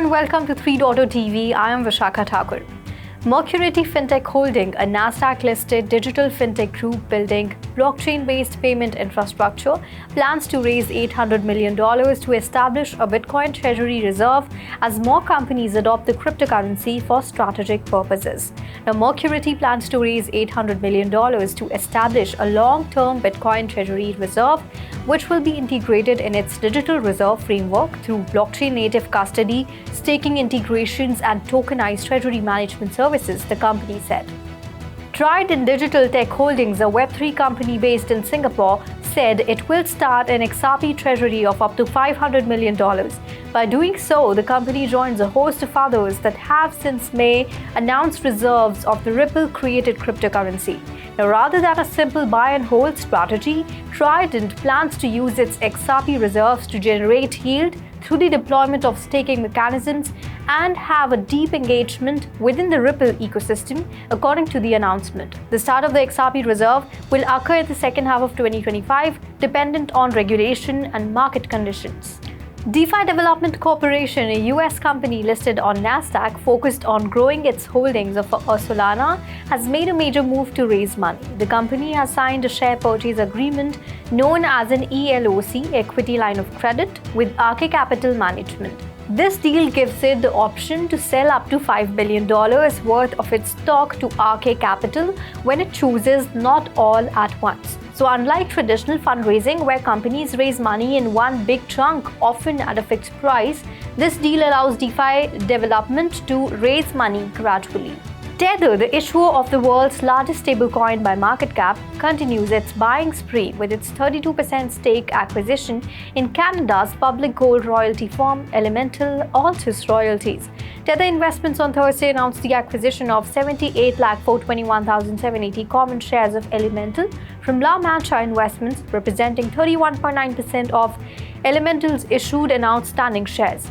and welcome to 3.0 TV. I am Vishakha Thakur. Mercurity Fintech Holding, a Nasdaq-listed digital fintech group building blockchain-based payment infrastructure, plans to raise $800 million to establish a Bitcoin Treasury reserve as more companies adopt the cryptocurrency for strategic purposes. Now, Mercurity plans to raise $800 million to establish a long-term Bitcoin Treasury reserve, which will be integrated in its digital reserve framework through blockchain-native custody, staking integrations, and tokenized treasury management services, the company said. Trident Digital Tech Holdings, a Web3 company based in Singapore, said it will start an XRP treasury of up to $500 million. By doing so, the company joins a host of others that have since May announced reserves of the Ripple-created cryptocurrency. Now, rather than a simple buy and hold strategy, Trident plans to use its XRP reserves to generate yield through the deployment of staking mechanisms and have a deep engagement within the Ripple ecosystem, according to the announcement. The start of the XRP reserve will occur in the second half of 2025, dependent on regulation and market conditions. DeFi Development Corporation, a US company listed on Nasdaq focused on growing its holdings of Solana, has made a major move to raise money. The company has signed a share purchase agreement known as an ELOC, Equity Line of Credit, with Ark Capital Management. This deal gives it the option to sell up to $5 billion worth of its stock to Ark Capital when it chooses, not all at once. So unlike traditional fundraising where companies raise money in one big chunk, often at a fixed price, this deal allows DeFi Development to raise money gradually. Tether, the issuer of the world's largest stablecoin by market cap, continues its buying spree with its 32% stake acquisition in Canada's public gold royalty firm Elemental Altus Royalties. Tether Investments on Thursday announced the acquisition of 78,421,780 common shares of Elemental from La Mancha Investments, representing 31.9% of Elemental's issued and outstanding shares.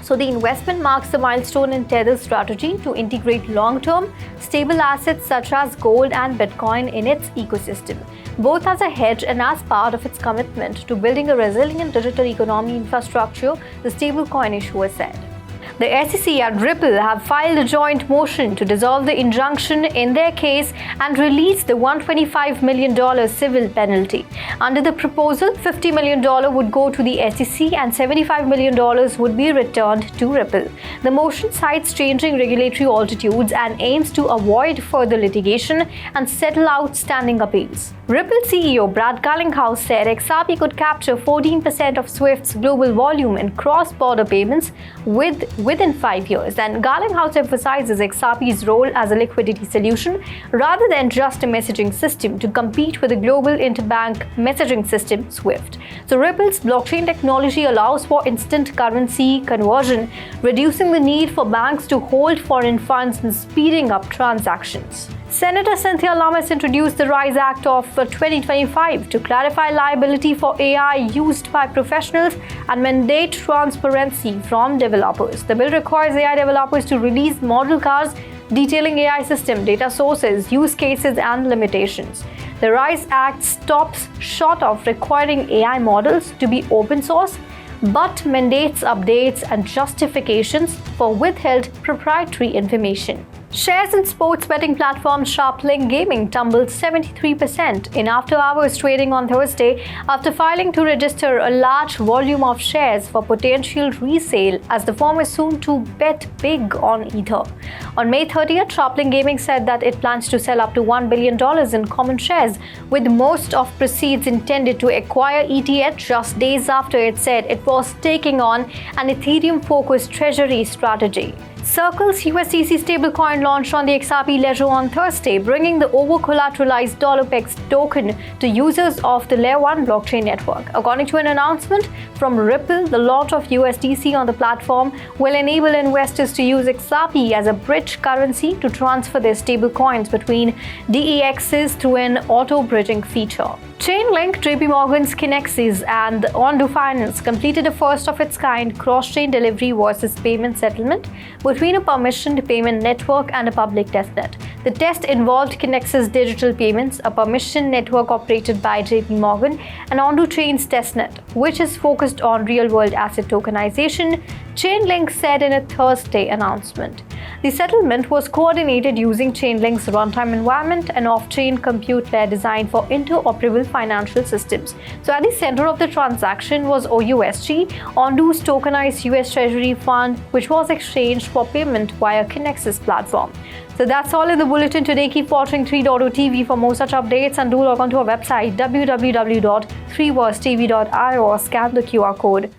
So the investment marks the milestone in Tether's strategy to integrate long-term, stable assets such as gold and Bitcoin in its ecosystem, both as a hedge and as part of its commitment to building a resilient digital economy infrastructure, the stablecoin issuer said. The SEC and Ripple have filed a joint motion to dissolve the injunction in their case and release the $125 million civil penalty. Under the proposal, $50 million would go to the SEC and $75 million would be returned to Ripple. The motion cites changing regulatory altitudes and aims to avoid further litigation and settle outstanding appeals. Ripple CEO Brad Garlinghouse said XRP could capture 14% of SWIFT's global volume in cross-border payments within 5 years, and Garlinghouse emphasizes XRP's role as a liquidity solution rather than just a messaging system to compete with the global interbank messaging system SWIFT. So Ripple's blockchain technology allows for instant currency conversion, reducing the need for banks to hold foreign funds and speeding up transactions. Senator Cynthia Lummis introduced the RISE Act of 2025 to clarify liability for AI used by professionals and mandate transparency from developers. The bill requires AI developers to release model cards detailing AI system, data sources, use cases, and limitations. The RISE Act stops short of requiring AI models to be open source, but mandates updates and justifications for withheld proprietary information. Shares in sports betting platform Sharplink Gaming tumbled 73% in after-hours trading on Thursday after filing to register a large volume of shares for potential resale as the firm is soon to bet big on Ether. On May 30th, Sharplink Gaming said that it plans to sell up to $1 billion in common shares, with most of proceeds intended to acquire ETH just days after it said it was taking on an Ethereum-focused treasury strategy. Circle's USDC stablecoin launched on the XRP ledger on Thursday, bringing the over-collateralized $PEX token to users of the Layer 1 blockchain network. According to an announcement from Ripple, the launch of USDC on the platform will enable investors to use XRP as a bridge currency to transfer their stablecoins between DEXs through an auto-bridging feature. Chainlink, JP Morgan's Kinexys, and Ondo Finance completed a first-of-its-kind cross-chain delivery versus payment settlement between a permissioned payment network and a public testnet. The test involved Kinexys Digital Payments, a permissioned network operated by JP Morgan, and Ondo Chain's testnet, which is focused on real-world asset tokenization, Chainlink said in a Thursday announcement. The settlement was coordinated using Chainlink's runtime environment, an off-chain compute layer designed for interoperable financial systems. So at the center of the transaction was OUSG, Ondo's tokenized US Treasury fund, which was exchanged for payment via Kinex's platform. So that's all in the bulletin today. Keep watching 3.0 TV for more such updates, and do log on to our website www.3versetv.io or scan the QR code.